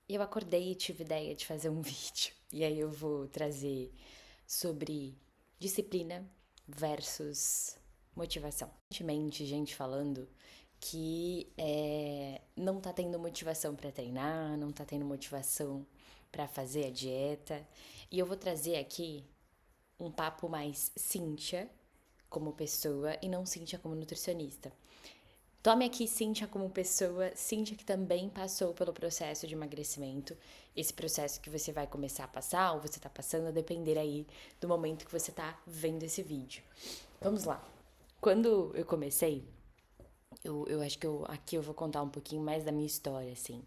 Eu acordei e tive ideia de fazer um vídeo. E aí eu vou trazer sobre disciplina versus motivação. Recentemente, gente falando que não tá tendo motivação para treinar, não tá tendo motivação para fazer a dieta. E eu vou trazer aqui um papo mais Cíntia como pessoa e não Cíntia como nutricionista. Tome aqui Cíntia como pessoa, Cíntia que também passou pelo processo de emagrecimento, esse processo que você vai começar a passar ou você está passando, a depender aí do momento que você está vendo esse vídeo. Vamos lá. Quando eu comecei, eu acho que aqui eu vou contar um pouquinho mais da minha história, assim.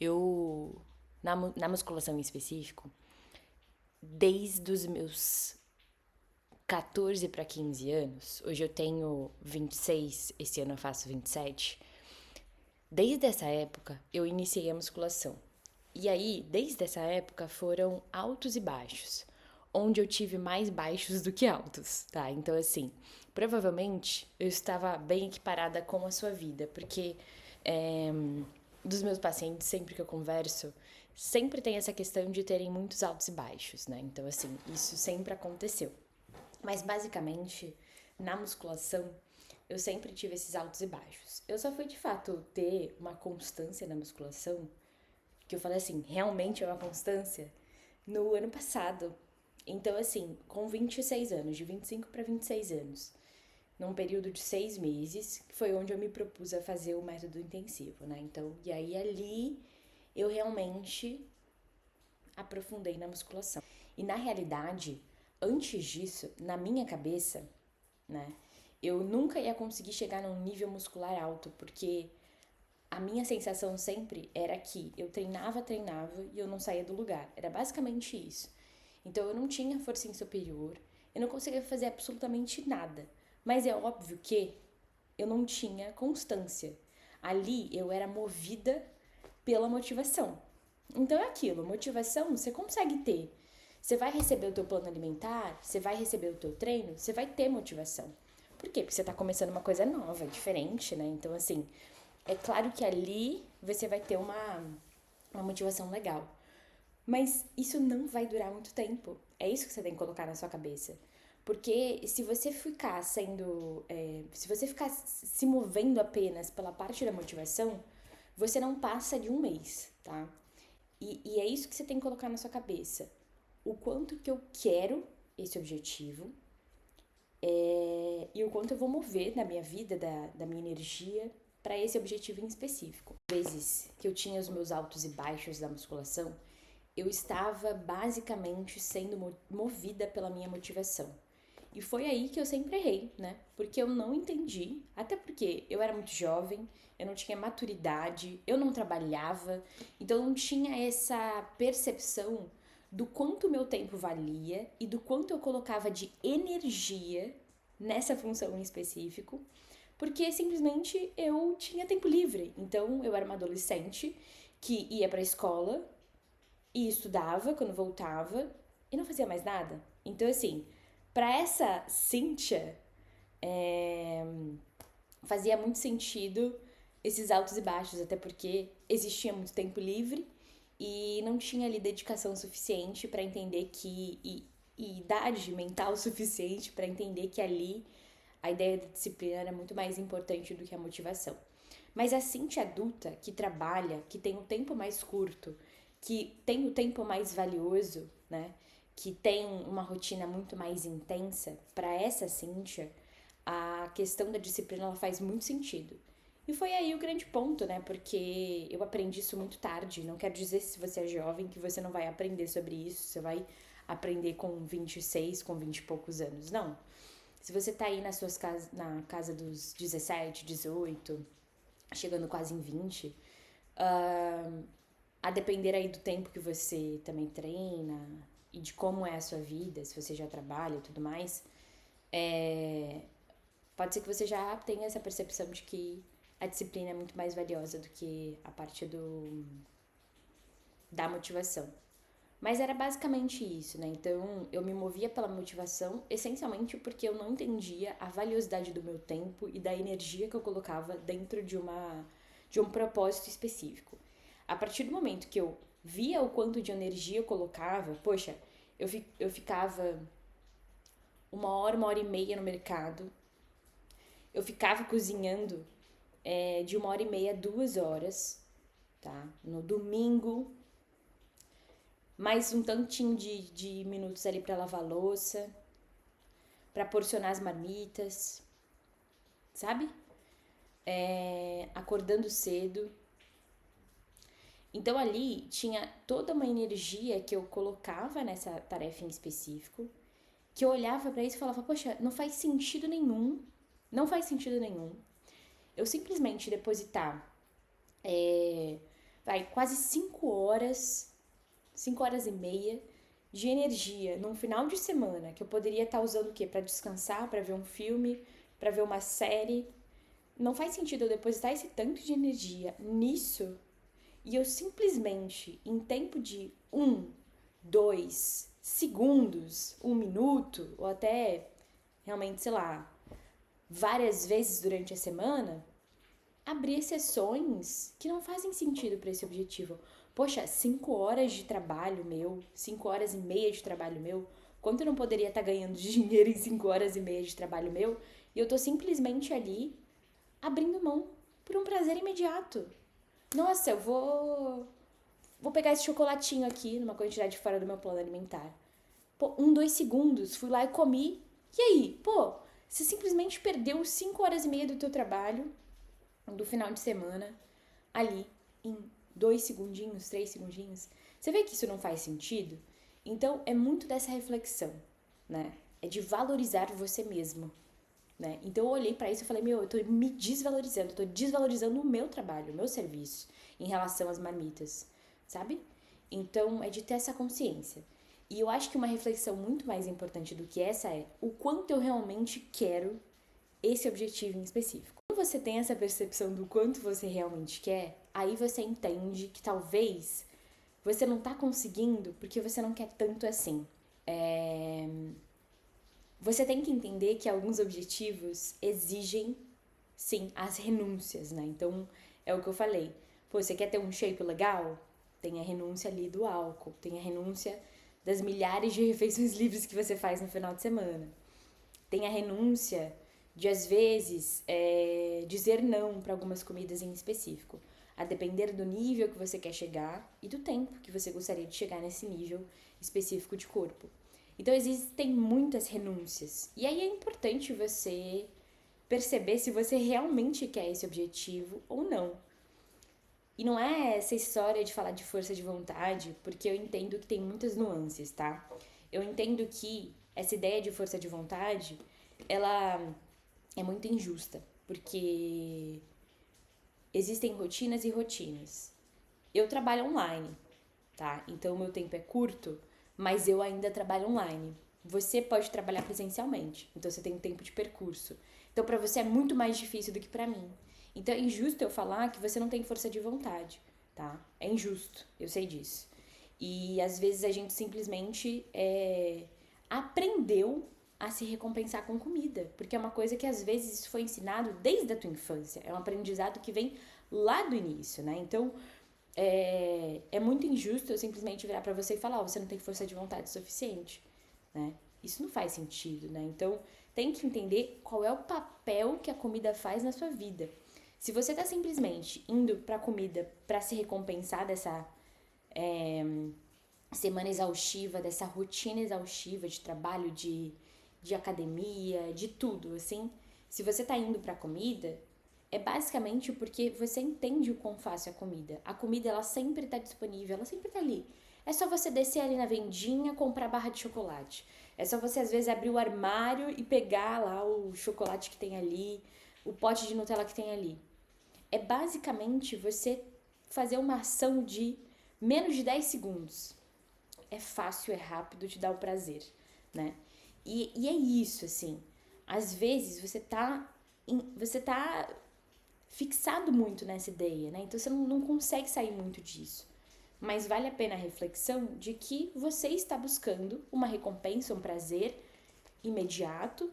Eu, na musculação em específico, desde os meus 14 para 15 anos, hoje eu tenho 26, esse ano eu faço 27. Desde essa época, eu iniciei a musculação. E aí, desde essa época, foram altos e baixos, onde eu tive mais baixos do que altos, tá? Então, assim, provavelmente eu estava bem equiparada com a sua vida, porque é, dos meus pacientes, sempre que eu converso, sempre tem essa questão de terem muitos altos e baixos, né? Então, assim, isso sempre aconteceu. Mas basicamente, na musculação, eu sempre tive esses altos e baixos. Eu só fui de fato ter uma constância na musculação, que eu falei assim, realmente é uma constância, no ano passado. Então, assim, com 26 anos, de 25 para 26 anos, num período de 6 meses, que foi onde eu me propus a fazer o método intensivo, né? Então, e aí ali eu realmente aprofundei na musculação. E na realidade, antes disso, na minha cabeça, né, eu nunca ia conseguir chegar num nível muscular alto, porque a minha sensação sempre era que eu treinava e eu não saía do lugar. Era basicamente isso. Então eu não tinha força em superior, eu não conseguia fazer absolutamente nada. Mas é óbvio que eu não tinha constância. Ali eu era movida pela motivação. Então é aquilo, motivação você consegue ter. Você vai receber o teu plano alimentar, você vai receber o teu treino, você vai ter motivação. Por quê? Porque você tá começando uma coisa nova, diferente, né? Então, assim, é claro que ali você vai ter uma motivação legal. Mas isso não vai durar muito tempo. É isso que você tem que colocar na sua cabeça. Porque se você ficar sendo. Se você ficar se movendo apenas pela parte da motivação, você não passa de um mês, tá? E é isso que você tem que colocar na sua cabeça. O quanto que eu quero esse objetivo e o quanto eu vou mover na minha vida, da minha energia, para esse objetivo em específico. Vezes que eu tinha os meus altos e baixos da musculação, eu estava basicamente sendo movida pela minha motivação. E foi aí que eu sempre errei, né? Porque eu não entendi, até porque eu era muito jovem, eu não tinha maturidade, eu não trabalhava, então eu não tinha essa percepção do quanto meu tempo valia e do quanto eu colocava de energia nessa função em específico, porque simplesmente eu tinha tempo livre. Então eu era uma adolescente que ia para a escola e estudava quando voltava e não fazia mais nada. Então, assim, para essa Cíntia, é, fazia muito sentido esses altos e baixos, até porque existia muito tempo livre e não tinha ali dedicação suficiente para entender e idade mental suficiente para entender que ali a ideia da disciplina era muito mais importante do que a motivação. Mas a Cintia adulta, que trabalha, que tem o tempo mais curto, que tem o tempo mais valioso, né? Que tem uma rotina muito mais intensa, para essa Cintia, a questão da disciplina ela faz muito sentido. E foi aí o grande ponto, né? Porque eu aprendi isso muito tarde. Não quero dizer se você é jovem que você não vai aprender sobre isso, você vai aprender com 26, com 20 e poucos anos. Não. Se você tá aí na casa dos 17, 18, chegando quase em 20, a depender aí do tempo que você também treina e de como é a sua vida, se você já trabalha e tudo mais, pode ser que você já tenha essa percepção de que a disciplina é muito mais valiosa do que a parte da motivação. Mas era basicamente isso, né? Então eu me movia pela motivação, essencialmente porque eu não entendia a valiosidade do meu tempo e da energia que eu colocava dentro de um propósito específico. A partir do momento que eu via o quanto de energia eu colocava. Poxa, eu ficava 1 hora e meia no mercado. Eu ficava cozinhando de 1 hora e meia a 2 horas, tá? No domingo, mais um tantinho de minutos ali pra lavar a louça, pra porcionar as marmitas, sabe? Acordando cedo. Então ali tinha toda uma energia que eu colocava nessa tarefa em específico, que eu olhava pra isso e falava, poxa, não faz sentido nenhum, não faz sentido nenhum eu simplesmente depositar quase 5 horas e meia de energia num final de semana que eu poderia estar usando o quê? Pra descansar, pra ver um filme, pra ver uma série. Não faz sentido eu depositar esse tanto de energia nisso e eu simplesmente, em tempo de 2 segundos, 1 minuto, ou até realmente, sei lá, várias vezes durante a semana, abrir sessões que não fazem sentido para esse objetivo. Poxa, 5 horas de trabalho meu, 5 horas e meia de trabalho meu, quanto eu não poderia estar ganhando de dinheiro em 5 horas e meia de trabalho meu, e eu tô simplesmente ali abrindo mão por um prazer imediato. Nossa, eu vou pegar esse chocolatinho aqui, numa quantidade fora do meu plano alimentar. Pô, 2 segundos, fui lá e comi. E aí? Pô, você simplesmente perdeu 5 horas e meia do teu trabalho, do final de semana, ali, em 2 segundinhos, 3 segundinhos. Você vê que isso não faz sentido? Então, é muito dessa reflexão, né? É de valorizar você mesmo, né? Então, eu olhei pra isso e falei, eu tô me desvalorizando, tô desvalorizando o meu trabalho, o meu serviço, em relação às marmitas, sabe? Então, é de ter essa consciência. E eu acho que uma reflexão muito mais importante do que essa é o quanto eu realmente quero esse objetivo em específico. Quando você tem essa percepção do quanto você realmente quer, aí você entende que talvez você não tá conseguindo porque você não quer tanto assim. Você tem que entender que alguns objetivos exigem, sim, as renúncias, né? Então, é o que eu falei. Pô, você quer ter um shape legal? Tem a renúncia ali do álcool, tem a renúncia das milhares de refeições livres que você faz no final de semana. Tem a renúncia de, às vezes, dizer não para algumas comidas em específico, a depender do nível que você quer chegar e do tempo que você gostaria de chegar nesse nível específico de corpo. Então, existem muitas renúncias. E aí é importante você perceber se você realmente quer esse objetivo ou não. E não é essa história de falar de força de vontade, porque eu entendo que tem muitas nuances, tá? Eu entendo que essa ideia de força de vontade, ela é muito injusta, porque existem rotinas e rotinas. Eu trabalho online, tá? Então, o meu tempo é curto, mas eu ainda trabalho online. Você pode trabalhar presencialmente, então você tem um tempo de percurso. Então, para você é muito mais difícil do que para mim. Então, é injusto eu falar que você não tem força de vontade, tá? É injusto, eu sei disso. E às vezes a gente simplesmente aprendeu a se recompensar com comida, porque é uma coisa que às vezes isso foi ensinado desde a tua infância. É um aprendizado que vem lá do início, né? Então, é muito injusto eu simplesmente virar pra você e falar, você não tem força de vontade suficiente, né? Isso não faz sentido, né? Então, tem que entender qual é o papel que a comida faz na sua vida. Se você tá simplesmente indo pra comida pra se recompensar dessa semana exaustiva, dessa rotina exaustiva de trabalho, de academia, de tudo, assim, se você tá indo pra comida, é basicamente porque você entende o quão fácil é a comida. A comida, ela sempre tá disponível, ela sempre tá ali. É só você descer ali na vendinha, comprar barra de chocolate. É só você, às vezes, abrir o armário e pegar lá o chocolate que tem ali, o pote de Nutella que tem ali. É basicamente você fazer uma ação de menos de 10 segundos. É fácil, é rápido, te dá o prazer, né? E é isso, assim. Às vezes você tá fixado muito nessa ideia, né? Então você não consegue sair muito disso. Mas vale a pena a reflexão de que você está buscando uma recompensa, um prazer imediato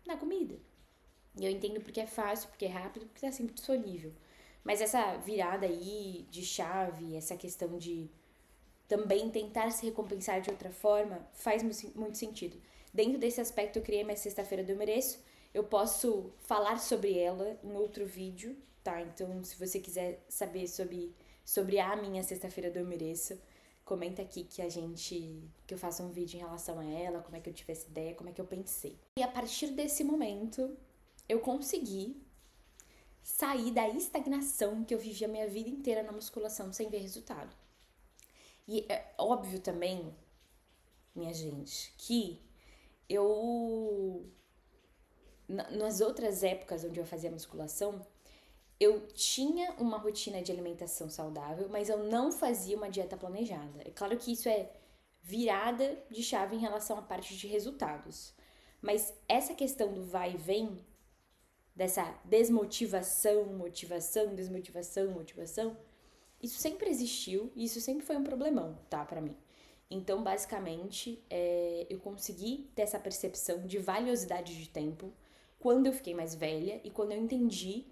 na comida. E eu entendo porque é fácil, porque é rápido, porque está sempre disponível. Mas essa virada aí de chave, essa questão de também tentar se recompensar de outra forma faz muito sentido. Dentro desse aspecto, eu criei minha Sexta-feira do Eu Mereço. Eu posso falar sobre ela em outro vídeo, tá? Então, se você quiser saber sobre a minha Sexta-feira do Eu Mereço, comenta aqui que eu faça um vídeo em relação a ela, como é que eu tive essa ideia, como é que eu pensei. E a partir desse momento, eu consegui sair da estagnação que eu vivi a minha vida inteira na musculação sem ver resultado. E é óbvio também, minha gente, que nas outras épocas onde eu fazia musculação, eu tinha uma rotina de alimentação saudável, mas eu não fazia uma dieta planejada. É claro que isso é virada de chave em relação à parte de resultados. Mas essa questão do vai e vem, dessa desmotivação, motivação, isso sempre existiu e isso sempre foi um problemão, tá, pra mim. Então, basicamente, eu consegui ter essa percepção de valiosidade de tempo quando eu fiquei mais velha e quando eu entendi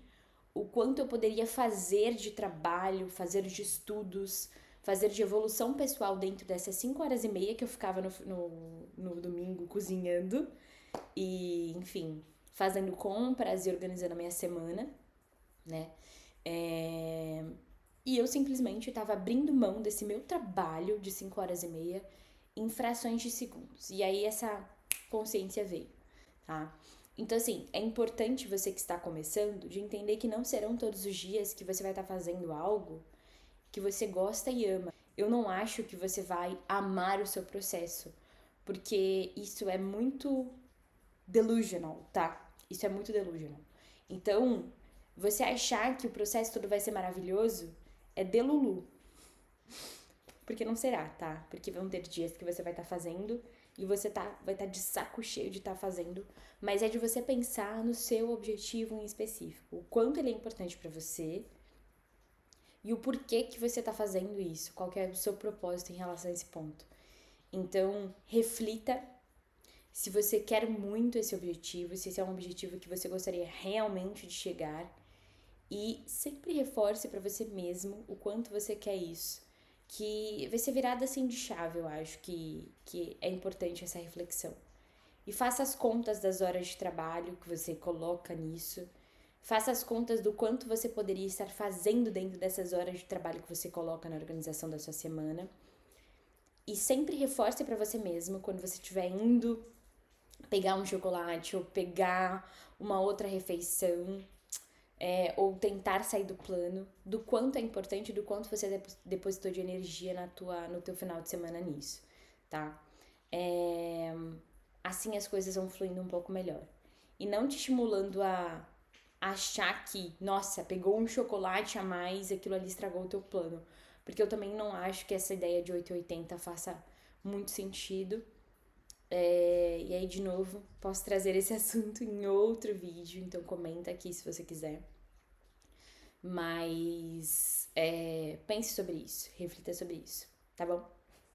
o quanto eu poderia fazer de trabalho, fazer de estudos, fazer de evolução pessoal dentro dessas 5 horas e meia que eu ficava no domingo cozinhando e, enfim, fazendo compras e organizando a minha semana, né? E eu simplesmente estava abrindo mão desse meu trabalho de 5 horas e meia em frações de segundos. E aí essa consciência veio, tá? Então, assim, é importante você que está começando de entender que não serão todos os dias que você vai estar fazendo algo que você gosta e ama. Eu não acho que você vai amar o seu processo, porque isso é muito delusional, tá? Isso é muito delusional. Então, você achar que o processo todo vai ser maravilhoso é delulu. Porque não será, tá? Porque vão ter dias que você vai estar fazendo e você vai estar de saco cheio de estar fazendo, mas é de você pensar no seu objetivo em específico, o quanto ele é importante pra você e o porquê que você tá fazendo isso, qual que é o seu propósito em relação a esse ponto. Então, reflita se você quer muito esse objetivo, se esse é um objetivo que você gostaria realmente de chegar e sempre reforce pra você mesmo o quanto você quer isso. Que vai ser virada assim de chave, eu acho que é importante essa reflexão. E faça as contas das horas de trabalho que você coloca nisso. Faça as contas do quanto você poderia estar fazendo dentro dessas horas de trabalho que você coloca na organização da sua semana. E sempre reforce para você mesmo quando você estiver indo pegar um chocolate ou pegar uma outra refeição. Ou tentar sair do plano, do quanto é importante, do quanto você depositou de energia no teu final de semana nisso, tá? Assim as coisas vão fluindo um pouco melhor. E não te estimulando a achar que, nossa, pegou um chocolate a mais, aquilo ali estragou o teu plano. Porque eu também não acho que essa ideia de 880 faça muito sentido. E aí, de novo, posso trazer esse assunto em outro vídeo, então comenta aqui se você quiser. Mas pense sobre isso, reflita sobre isso, tá bom?